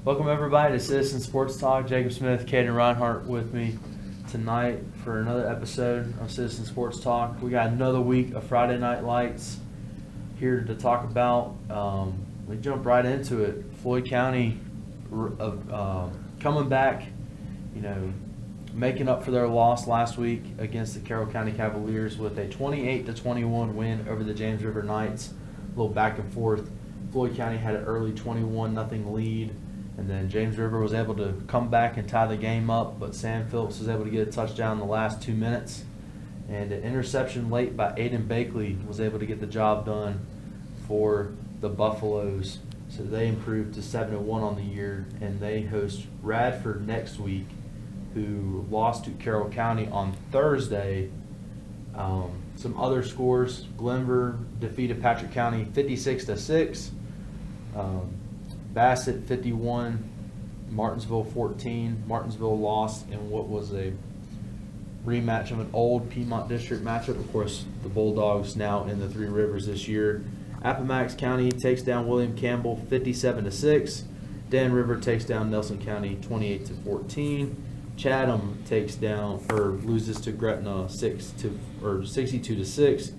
Welcome everybody to Citizen Sports Talk. Jacob Smith, Caden Reinhardt with me tonight for another episode of Citizen Sports Talk. We got another week of Friday Night Lights here to talk about. We jump right into it. Floyd County coming back, making up for their loss last week against the Carroll County Cavaliers with a 28-21 win over the James River Knights. A little back and forth. Floyd County had an early 21-0 lead, and then James River was able to come back and tie the game up, but Sam Phillips was able to get a touchdown in the last 2 minutes. And an interception late by Aiden Bakley was able to get the job done for the Buffaloes. So they improved to 7-1 on the year, and they host Radford next week, who lost to Carroll County on Thursday. Some other scores: Glenver defeated Patrick County 56-6. Bassett 51, Martinsville 14. Martinsville lost in what was a rematch of an old Piedmont District matchup. Of course, the Bulldogs now in the Three Rivers this year. Appomattox County takes down William Campbell 57-6. Dan River takes down Nelson County 28-14. Chatham loses to Gretna 62-6,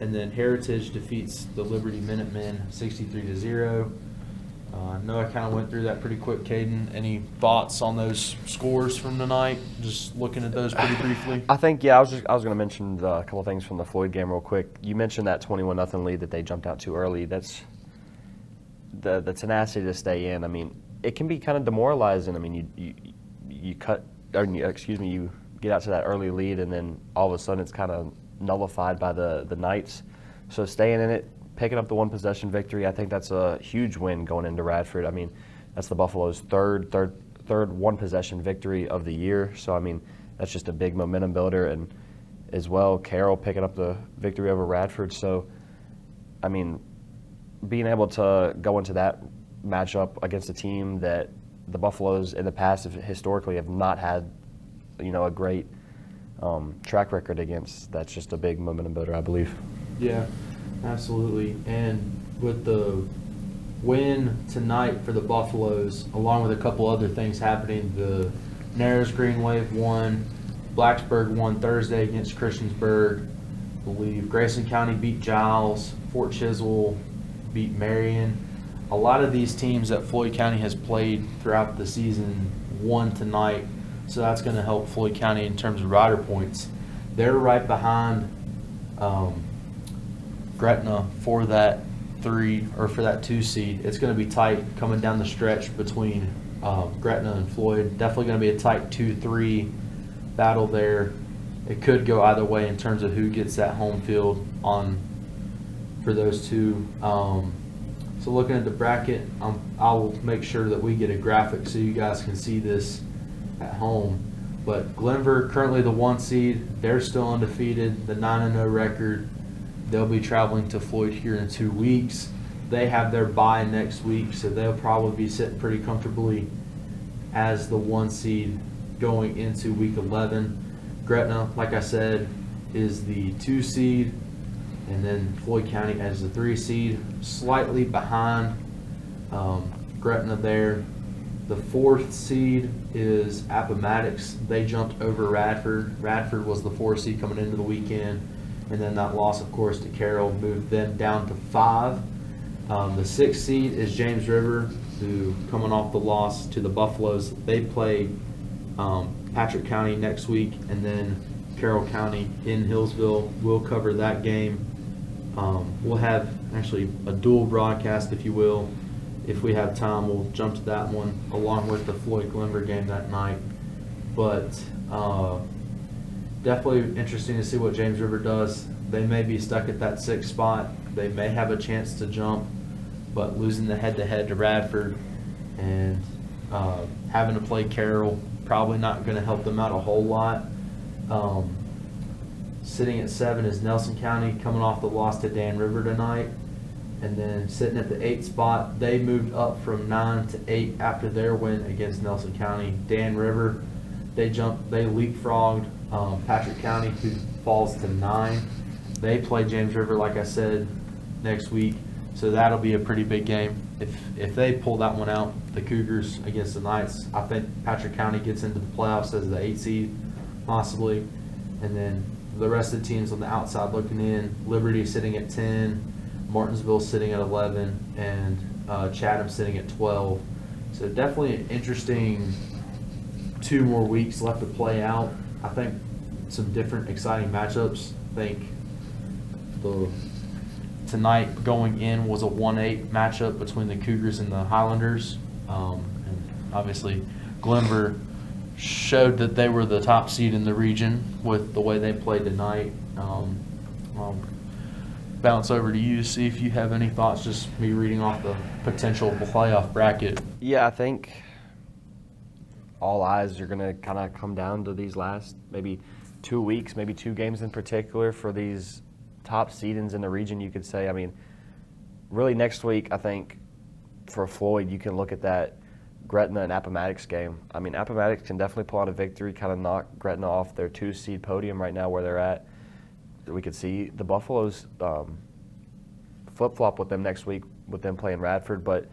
and then Heritage defeats the Liberty Minutemen 63-0. I know I kind of went through that pretty quick, Caden. Any thoughts on those scores from tonight? Just looking at those pretty briefly. I think, I was going to mention a couple of things from the Floyd game real quick. You mentioned that 21-0 lead that they jumped out too early. That's the tenacity to stay in. I mean, it can be kind of demoralizing. I mean, you get out to that early lead, and then all of a sudden it's kind of nullified by the Knights. So staying in it, picking up the one possession victory, I think that's a huge win going into Radford. I mean, that's the Buffaloes' third one possession victory of the year. So I mean, that's just a big momentum builder, and as well, Carroll picking up the victory over Radford. So I mean, being able to go into that matchup against a team that the Buffaloes in the past historically have not had, a great track record against, that's just a big momentum builder, I believe. Yeah, absolutely. And with the win tonight for the Buffaloes, along with a couple other things happening, the Narrows Green Wave won, Blacksburg won Thursday against Christiansburg, I believe Grayson County beat Giles, Fort Chiswell beat Marion. A lot of these teams that Floyd County has played throughout the season won tonight, so that's going to help Floyd County in terms of rider points. They're right behind Gretna for that 2 seed. It's going to be tight coming down the stretch between Gretna and Floyd. Definitely going to be a tight 2-3 battle there. It could go either way in terms of who gets that home field for those two. So looking at the bracket, I'll make sure that we get a graphic so you guys can see this at home. But Glenver, currently the 1 seed, they're still undefeated, the 9-0 record. They'll be traveling to Floyd here in 2 weeks. They have their bye next week, so they'll probably be sitting pretty comfortably as the 1 seed going into week 11. Gretna, like I said, is the 2 seed. And then Floyd County as the 3 seed, slightly behind Gretna there. The 4th seed is Appomattox. They jumped over Radford. Radford was the 4 seed coming into the weekend. And then that loss, of course, to Carroll moved them down to 5. The 6th seed is James River, who, coming off the loss to the Buffaloes, they play Patrick County next week, and then Carroll County in Hillsville. We'll cover that game. We'll have actually a dual broadcast, if you will. If we have time, we'll jump to that one along with the Floyd-Glenver game that night. But definitely interesting to see what James River does. They may be stuck at that 6th spot. They may have a chance to jump, but losing the head-to-head to Radford and having to play Carroll, probably not going to help them out a whole lot. Sitting at 7 is Nelson County, coming off the loss to Dan River tonight. And then sitting at the 8th spot, they moved up from 9 to 8 after their win against Nelson County. Dan River, they leapfrogged Patrick County, who falls to 9. They play James River, like I said, next week. So that'll be a pretty big game. If they pull that one out, the Cougars against the Knights, I think Patrick County gets into the playoffs as the 8 seed, possibly. And then the rest of the teams on the outside looking in, Liberty sitting at 10, Martinsville sitting at 11, and Chatham sitting at 12. So definitely an interesting 2 more weeks left to play out. I think some different exciting matchups. I think tonight going in was a 1-8 matchup between the Cougars and the Highlanders. And obviously Glenver showed that they were the top seed in the region with the way they played tonight. I'll bounce over to you, see if you have any thoughts, just me reading off the potential playoff bracket. Yeah, I think all eyes are going to kind of come down to these last maybe 2 weeks, maybe 2 games in particular for these top seedings in the region, you could say. I mean, really next week, I think for Floyd, you can look at that Gretna and Appomattox game. I mean, Appomattox can definitely pull out a victory, kind of knock Gretna off their 2-seed podium right now where they're at. We could see the Buffaloes flip-flop with them next week with them playing Radford, but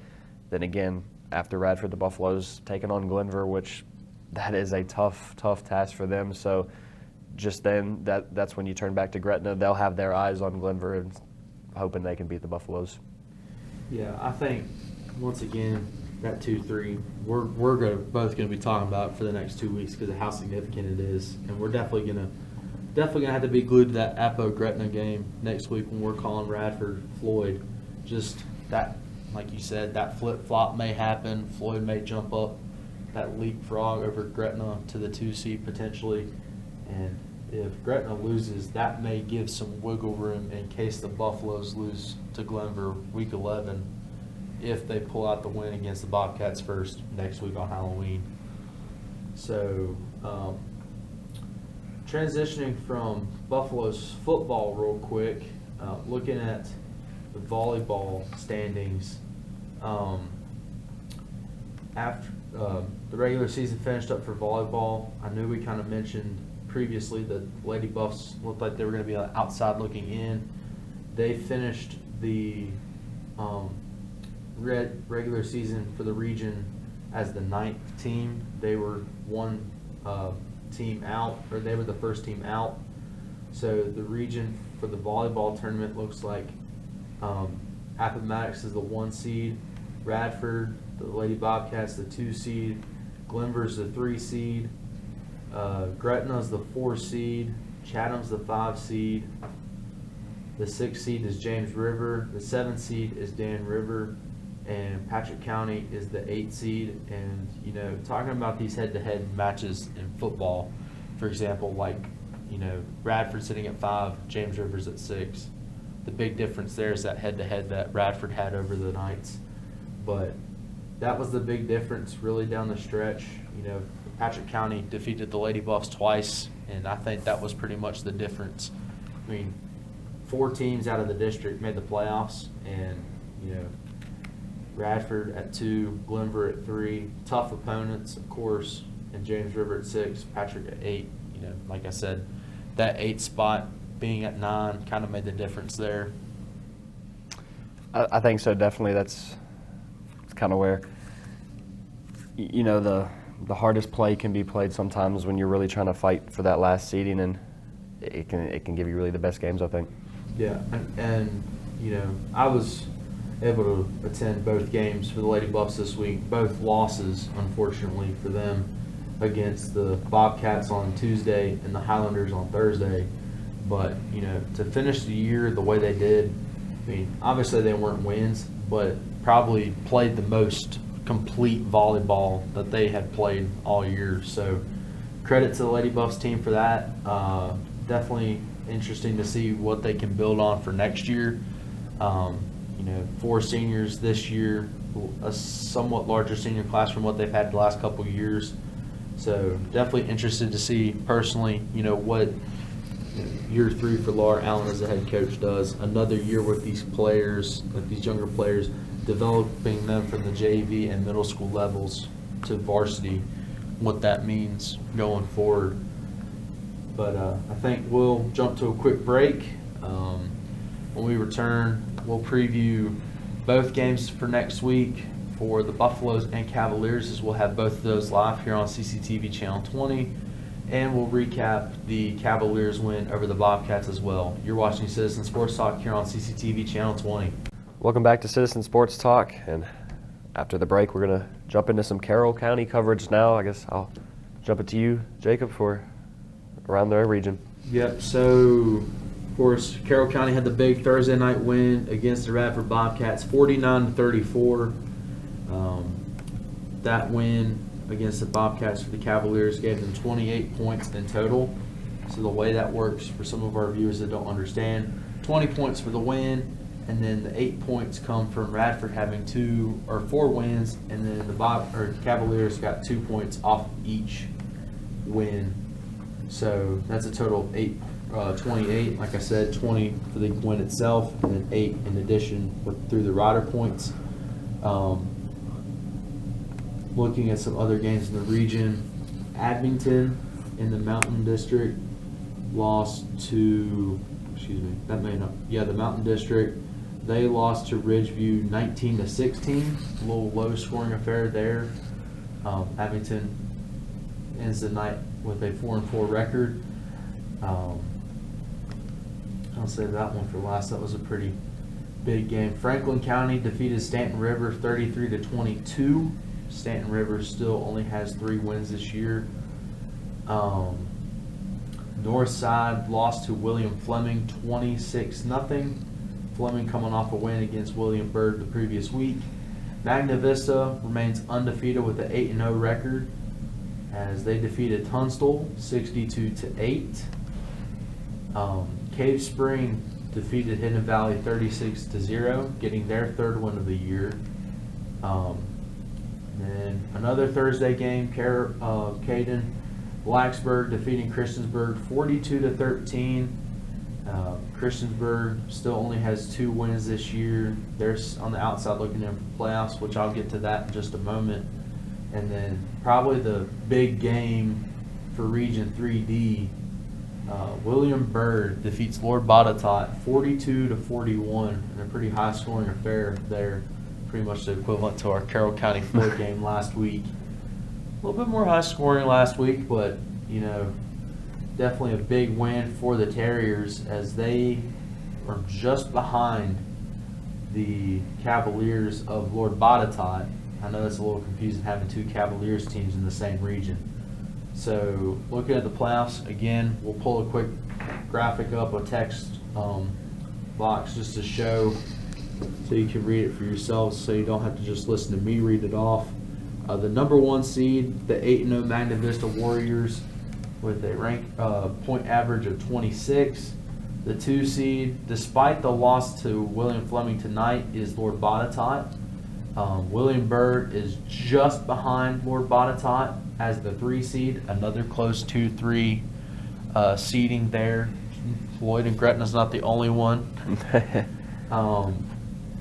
then again, after Radford, the Buffaloes taking on Glenver, which that is a tough task for them. So just then, that's when you turn back to Gretna. They'll have their eyes on Glenver and hoping they can beat the Buffaloes. Yeah, I think, once again, that 2-3, we're both going to be talking about for the next 2 weeks because of how significant it is. And we're definitely going to have to be glued to that Appo-Gretna game next week when we're calling Radford-Floyd. Just that, like you said, that flip-flop may happen. Floyd may jump up that leapfrog over Gretna to the 2 seed potentially. And if Gretna loses, that may give some wiggle room in case the Buffaloes lose to Glenver week 11 if they pull out the win against the Bobcats first next week on Halloween. So transitioning from Buffalo's football real quick, looking at the volleyball standings. After the regular season finished up for volleyball, I knew we kind of mentioned previously that Lady Buffs looked like they were going to be outside looking in. They finished the regular season for the region as the 9th team. They were one team out, or they were the first team out. So the region for the volleyball tournament looks like Appomattox is the 1 seed, Radford, the Lady Bobcats, the 2 seed, Glenver's the 3 seed, Gretna's the 4 seed, Chatham's the 5 seed, the 6 seed is James River, the 7 seed is Dan River, and Patrick County is the 8 seed. And, you know, talking about these head-to-head matches in football, for example, like, you know, Radford sitting at 5, James River's at 6. The big difference there is that head-to-head that Radford had over the Knights. But that was the big difference really down the stretch. You know, Patrick County defeated the Lady Buffs twice, and I think that was pretty much the difference. I mean, 4 teams out of the district made the playoffs, and, you know, Radford at 2, Glenver at 3. Tough opponents, of course, and James River at 6, Patrick at 8. You know, like I said, that 8 spot being at 9 kind of made the difference there. I think so, definitely. That's kind of where, you know, the hardest play can be played sometimes when you're really trying to fight for that last seeding, and it can give you really the best games, I think. Yeah, and you know, I was able to attend both games for the Lady Buffs this week. Both losses, unfortunately for them, against the Bobcats on Tuesday and the Highlanders on Thursday. But, you know, to finish the year the way they did, I mean, obviously they weren't wins, but probably played the most complete volleyball that they had played all year. So credit to the Lady Buffs team for that. Definitely interesting to see what they can build on for next year. You know, 4 seniors this year, a somewhat larger senior class from what they've had the last couple of years. So definitely interested to see personally, you know, what year 3 for Laura Allen as a head coach does. Another year with these players, like these younger players, developing them from the JV and middle school levels to varsity, what that means going forward. But I think we'll jump to a quick break. When we return, we'll preview both games for next week for the Buffaloes and Cavaliers, as we'll have both of those live here on CCTV Channel 20. And we'll recap the Cavaliers win over the Bobcats as well. You're watching Citizen Sports Talk here on CCTV Channel 20. Welcome back to Citizen Sports Talk, and after the break, we're going to jump into some Carroll County coverage now. I guess I'll jump it to you, Jacob, for around their region. Yep, so, of course, Carroll County had the big Thursday night win against the Radford Bobcats, 49-34. That win against the Bobcats for the Cavaliers gave them 28 points in total. So the way that works for some of our viewers that don't understand, 20 points for the win, and then the 8 points come from Radford having 2 or 4 wins, and then the Cavaliers got 2 points off each win. So that's a total of 28. Like I said, 20 for the win itself, and then 8 in addition through the rider points. Looking at some other games in the region, Abington in the Mountain District lost to, the Mountain District. They lost to Ridgeview 19-16. A little low scoring affair there. Abington ends the night with a 4-4 record. I'll save that one for last. That was a pretty big game. Franklin County defeated Stanton River 33-22. Stanton River still only has 3 wins this year. Northside lost to William Fleming 26-0. Fleming coming off a win against William Byrd the previous week. Magna Vista remains undefeated with an 8-0 record as they defeated Tunstall 62-8. Cave Spring defeated Hidden Valley 36-0, getting their 3rd win of the year. And another Thursday game, Caden Blacksburg defeating Christiansburg 42-13. Christiansburg still only has 2 wins this year. They're on the outside looking in for playoffs, which I'll get to that in just a moment. And then probably the big game for Region 3D, William Byrd defeats Lord Botetourt 42-41 in a pretty high scoring affair there. Pretty much the equivalent to our Carroll County Floyd game last week. A little bit more high scoring last week, but definitely a big win for the Terriers as they are just behind the Cavaliers of Lord Botetourt. I know it's a little confusing having 2 Cavaliers teams in the same region. So looking at the playoffs, again, we'll pull a quick graphic up, a text box just to show so you can read it for yourselves so you don't have to just listen to me read it off. The number 1 seed, the 8-0 Magna Vista Warriors with a rank point average of 26. The 2 seed, despite the loss to William Fleming tonight, is Lord Botetourt. William Byrd is just behind Lord Botetourt as the 3 seed. Another close 2-3 seeding there. Floyd and Gretna's not the only one.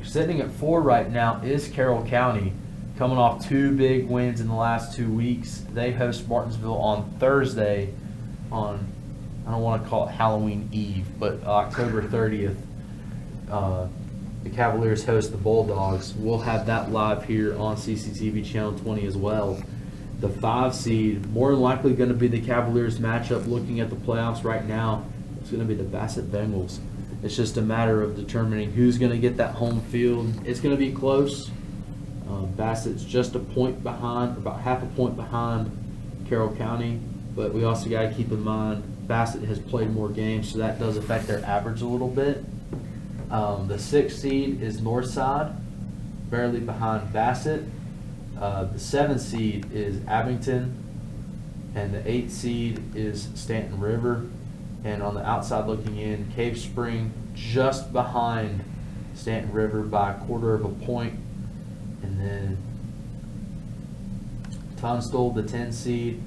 Sitting at 4 right now is Carroll County, coming off 2 big wins in the last 2 weeks. They host Martinsville on Thursday on, I don't want to call it Halloween Eve, but October 30th. The Cavaliers host the Bulldogs. We'll have that live here on CCTV Channel 20 as well. The 5 seed, more than likely going to be the Cavaliers matchup looking at the playoffs right now. It's going to be the Bassett Bengals. It's just a matter of determining who's going to get that home field. It's going to be close. Bassett's just a point behind, about half a point behind Carroll County, but we also got to keep in mind Bassett has played more games, so that does affect their average a little bit. The 6th seed is Northside, barely behind Bassett. The 7th seed is Abington, and the 8th seed is Stanton River. And on the outside looking in, Cave Spring just behind Stanton River by a quarter of a point. And then Tunstall, the 10 seed,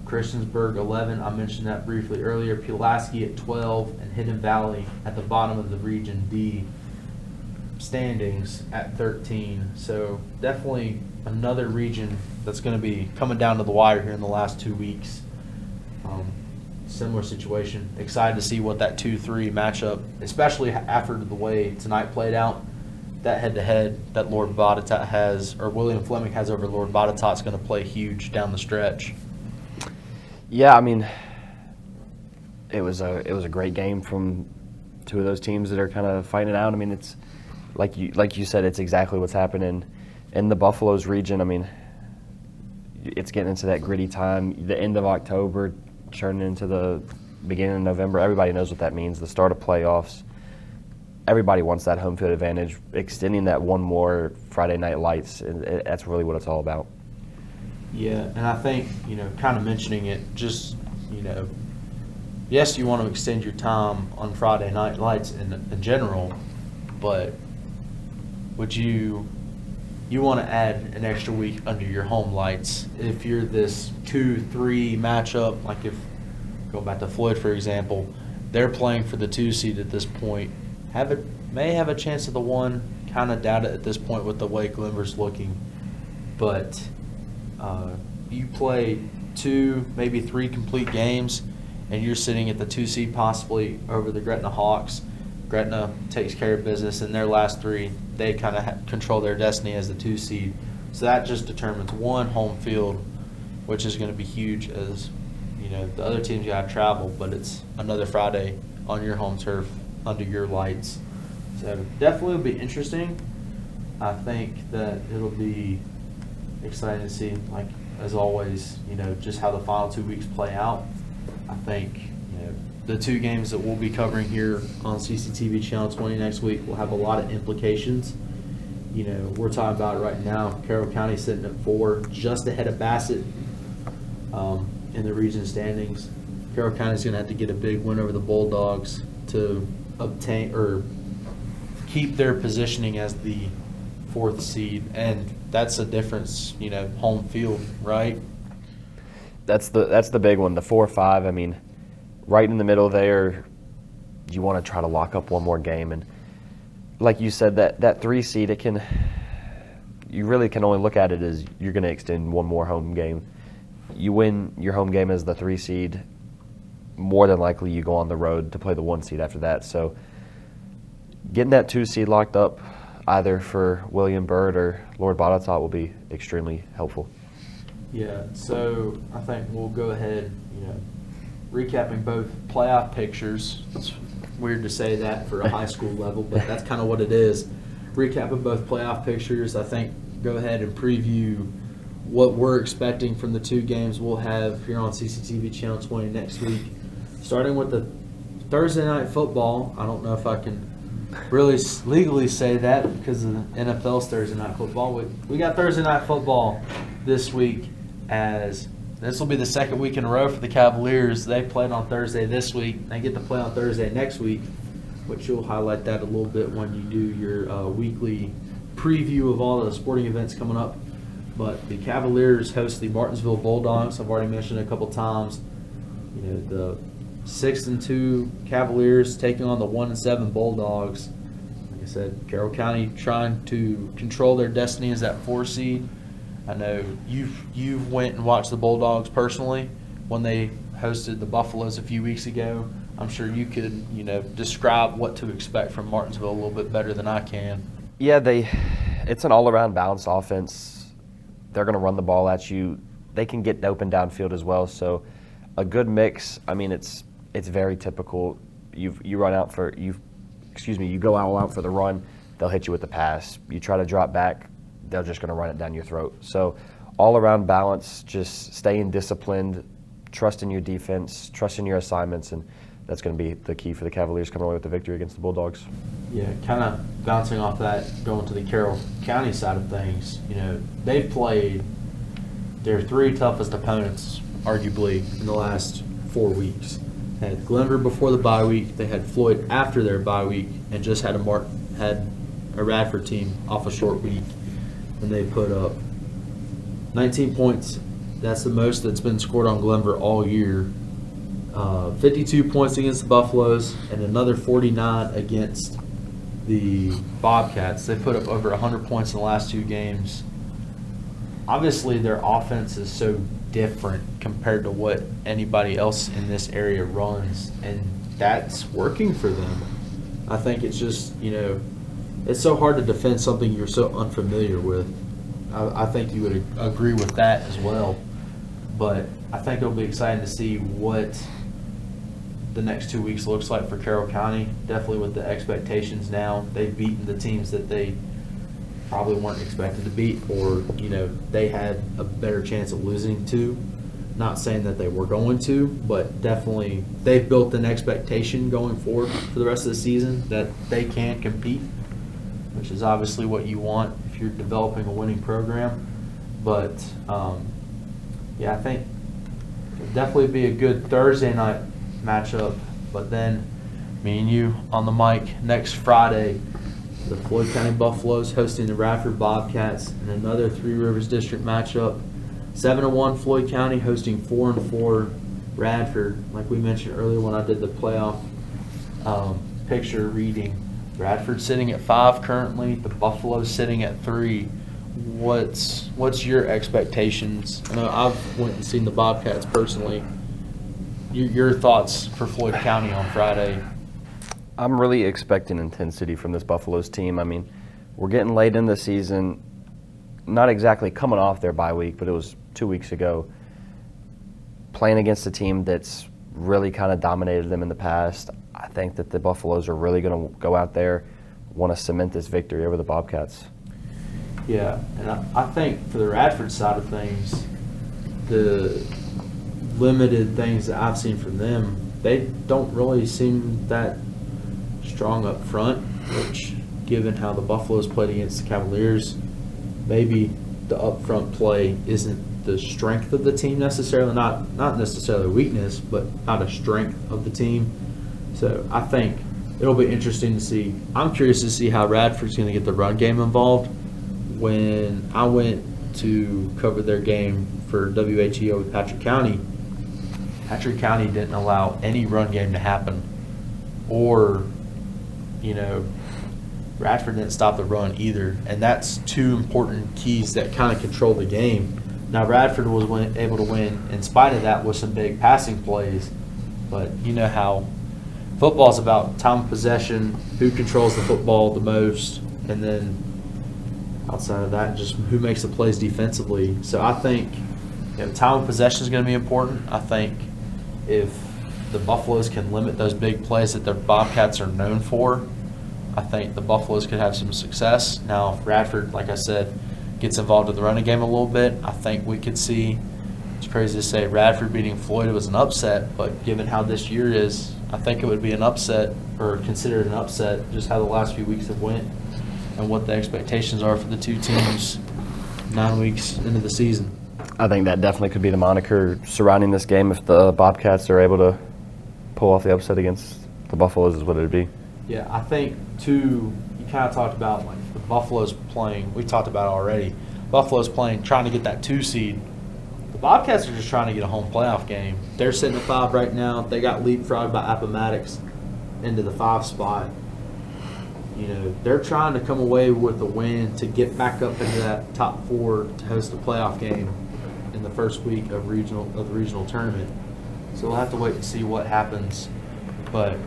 Christiansburg 11. I mentioned that briefly earlier. Pulaski at 12, and Hidden Valley at the bottom of the Region D standings at 13. So definitely another region that's going to be coming down to the wire here in the last 2 weeks. Similar situation. Excited to see what that 2-3 matchup, especially after the way tonight played out. that head-to-head that Lord Botetourt has, or William Fleming has over Lord Botetourt, is going to play huge down the stretch. Yeah, I mean, it was a great game from two of those teams that are kind of fighting it out. I mean, it's like you said, it's exactly what's happening in the Buffaloes region. I mean, it's getting into that gritty time, the end of October, turning into the beginning of November. Everybody knows what that means, the start of playoffs. Everybody wants that home field advantage, extending that one more Friday night lights, and that's really what it's all about. Yeah, and I think, kind of mentioning it, just, yes, you want to extend your time on Friday night lights in general, but would you want to add an extra week under your home lights if you're this 2-3 matchup, like if, going back to Floyd, for example, they're playing for the 2 seed at this point, may have a chance of the 1, kind of doubt it at this point with the way Glenver's looking, but you play 2, maybe 3 complete games, and you're sitting at the 2 seed possibly over the Gretna Hawks. Gretna takes care of business in their last 3. They kind of control their destiny as the 2 seed. So that just determines 1 home field, which is going to be huge, as the other teams got to travel, but it's another Friday on your home turf under your lights. So definitely will be interesting. I think that it'll be exciting to see, like as always, just how the final 2 weeks play out. I think the 2 games that we'll be covering here on CCTV Channel 20 next week will have a lot of implications. We're talking about it right now. Carroll County sitting at 4, just ahead of Bassett in the region standings. Carroll County's going to have to get a big win over the Bulldogs to obtain or keep their positioning as the 4th seed, and that's a difference. Home field, right? That's the big one. The 4-5. I mean, right in the middle there, you want to try to lock up one more game. And like you said, that 3 seed, you really can only look at it as you're going to extend one more home game. You win your home game as the 3 seed, more than likely you go on the road to play the 1 seed after that. So getting that 2 seed locked up either for William Byrd or Lord Botetourt will be extremely helpful. Yeah, so I think we'll go ahead, recapping both playoff pictures. It's weird to say that for a high school level, but that's kind of what it is. Recapping both playoff pictures, I think go ahead and preview what we're expecting from the 2 games we'll have here on CCTV Channel 20 next week. Starting with the Thursday night football. I don't know if I can really legally say that because of the NFL's Thursday night football. We got Thursday night football this week, as this will be the 2nd week in a row for the Cavaliers. They played on Thursday this week. They get to play on Thursday next week, which you'll highlight that a little bit when you do your weekly preview of all the sporting events coming up. But the Cavaliers host the Martinsville Bulldogs. I've already mentioned it a couple times. The 6-2 Cavaliers taking on the 1-7 Bulldogs. Like I said, Carroll County trying to control their destiny as that 4 seed. I know you've went and watched the Bulldogs personally when they hosted the Buffaloes a few weeks ago. I'm sure you could, describe what to expect from Martinsville a little bit better than I can. Yeah, it's an all-around balanced offense. They're going to run the ball at you. They can get open downfield as well. So a good mix. I mean, it's very typical. You go all out for the run. They'll hit you with the pass. You try to drop back, they're just going to run it down your throat. So all-around balance, just staying disciplined, trusting your defense, trusting your assignments, and that's going to be the key for the Cavaliers coming away with the victory against the Bulldogs. Yeah, kind of bouncing off that, going to the Carroll County side of things, they've played their 3 toughest opponents, arguably, in the last 4 weeks. They had Glenver before the bye week, they had Floyd after their bye week, and just had a Radford team off a short week. And they put up 19 points. That's the most that's been scored on Glenver all year. 52 points against the Buffaloes and another 49 against the Bobcats. They put up over 100 points in the last 2 games. Obviously, their offense is so different compared to what anybody else in this area runs, and that's working for them. I think it's just, it's so hard to defend something you're so unfamiliar with. I think you would agree with that as well. But I think it'll be exciting to see what the next 2 weeks looks like for Carroll County. Definitely with the expectations now. They've beaten the teams that they probably weren't expected to beat, or, they had a better chance of losing to. Not saying that they were going to, but definitely they've built an expectation going forward for the rest of the season that they can compete, which is obviously what you want if you're developing a winning program. But, I think it'll definitely be a good Thursday night matchup. But then me and you on the mic next Friday, the Floyd County Buffaloes hosting the Radford Bobcats in another Three Rivers District matchup. 7-1 Floyd County hosting 4-4 Radford. Like we mentioned earlier when I did the playoff picture reading, Radford sitting at 5 currently, the Buffaloes sitting at 3. What's your expectations? I know I've went and seen the Bobcats personally. Your thoughts for Floyd County on Friday? I'm really expecting intensity from this Buffaloes team. I mean, we're getting late in the season, not exactly coming off their bye week, but it was 2 weeks ago, playing against a team that's really kind of dominated them in the past. I think that the Buffaloes are really going to go out there, want to cement this victory over the Bobcats. Yeah, and I think for the Radford side of things, the limited things that I've seen from them, they don't really seem that strong up front, which, given how the Buffaloes played against the Cavaliers, maybe the up front play isn't the strength of the team necessarily, not necessarily a weakness, but not a strength of the team. So I think it'll be interesting to see. I'm curious to see how Radford's going to get the run game involved. When I went to cover their game for WHEO with Patrick County didn't allow any run game to happen, or Radford didn't stop the run either, and that's two important keys that kind of control the game. Now Radford was able to win in spite of that with some big passing plays, but you know how football's about time of possession, who controls the football the most, and then outside of that, just who makes the plays defensively. So I think time of possession is going to be important. I think if the Buffaloes can limit those big plays that the Bobcats are known for, I think the Buffaloes could have some success. Now, if Radford, like I said, gets involved in the running game a little bit, I think we could see, it's crazy to say Radford beating Floyd was an upset, but given how this year is, I think it would be an upset, or considered an upset, just how the last few weeks have went and what the expectations are for the two teams 9 weeks into the season. I think that definitely could be the moniker surrounding this game if the Bobcats are able to pull off the upset against the Buffaloes, is what it would be. Yeah, I think, too, you kind of talked about like the Buffaloes playing, we talked about it already, Buffaloes playing, trying to get that 2 seed. The Bobcats are just trying to get a home playoff game. They're sitting at 5 right now. They got leapfrogged by Appomattox into the 5 spot. They're trying to come away with a win to get back up into that top 4 to host a playoff game in the first week of the regional tournament. So we'll have to wait and see what happens. But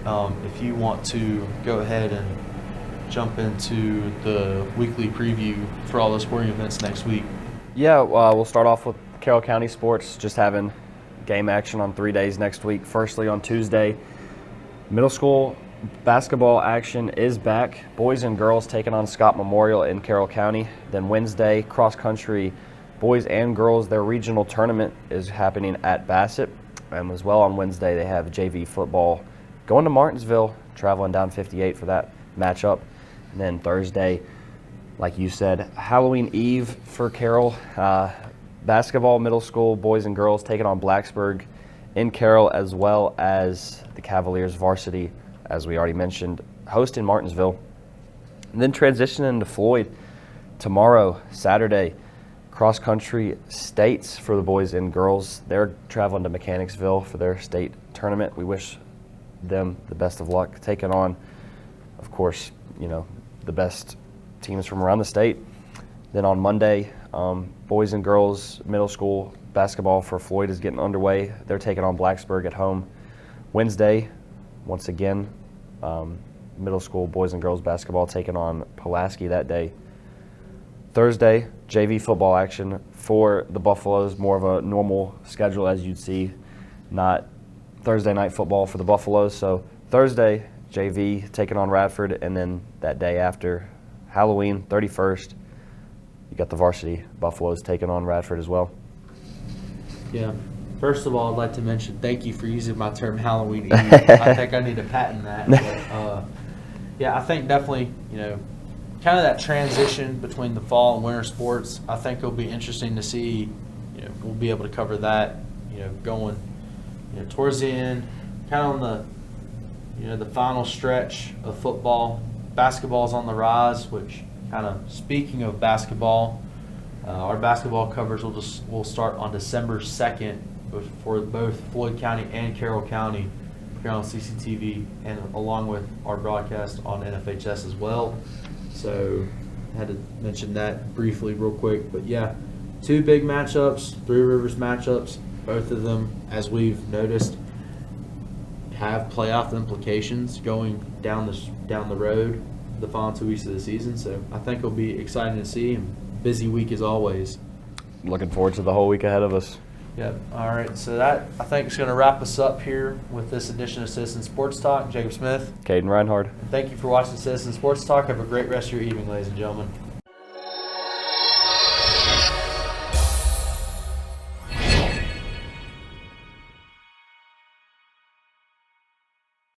if you want to go ahead and jump into the weekly preview for all the sporting events next week. Yeah, we'll start off with Carroll County sports, just having game action on 3 days next week. Firstly, on Tuesday, middle school basketball action is back. Boys and girls taking on Scott Memorial in Carroll County. Then Wednesday, cross country, boys and girls, their regional tournament is happening at Bassett. And as well on Wednesday, they have JV football going to Martinsville, traveling down 58 for that matchup. And then Thursday, like you said, Halloween Eve for Carroll. Basketball, middle school, boys and girls taking on Blacksburg in Carroll, as well as the Cavaliers varsity, as we already mentioned, hosting Martinsville. And then transitioning to Floyd tomorrow, Saturday, cross-country states for the boys and girls. They're traveling to Mechanicsville for their state tournament. We wish them the best of luck, taking on, of course, the best teams from around the state. Then on Monday, boys and girls middle school basketball for Floyd is getting underway. They're taking on Blacksburg at home. Wednesday, once again, middle school boys and girls basketball taking on Pulaski that day. Thursday, JV football action for the Buffaloes, more of a normal schedule as you'd see, not Thursday night football for the Buffaloes. So Thursday, JV taking on Radford, and then that day after, Halloween, 31st, you got the varsity Buffaloes taking on Radford as well. Yeah. First of all, I'd like to mention thank you for using my term Halloween Eve. I think I need to patent that. But, yeah, I think definitely, kind of that transition between the fall and winter sports, I think it'll be interesting to see, we'll be able to cover that, going, towards the end, kind of on the final stretch of football. Basketball's on the rise, which kind of speaking of basketball, our basketball coverage will start on December 2nd for both Floyd County and Carroll County here on CCTV, and along with our broadcast on NFHS as well. So I had to mention that briefly real quick. But yeah, 2 big matchups, Three Rivers matchups. Both of them, as we've noticed, have playoff implications going down the road the final 2 weeks of the season. So I think it'll be exciting to see, and busy week as always. Looking forward to the whole week ahead of us. Yep. All right. So that, I think, is going to wrap us up here with this edition of Citizen Sports Talk. Jacob Smith. Caden Reinhard. Thank you for watching Citizen Sports Talk. Have a great rest of your evening, ladies and gentlemen.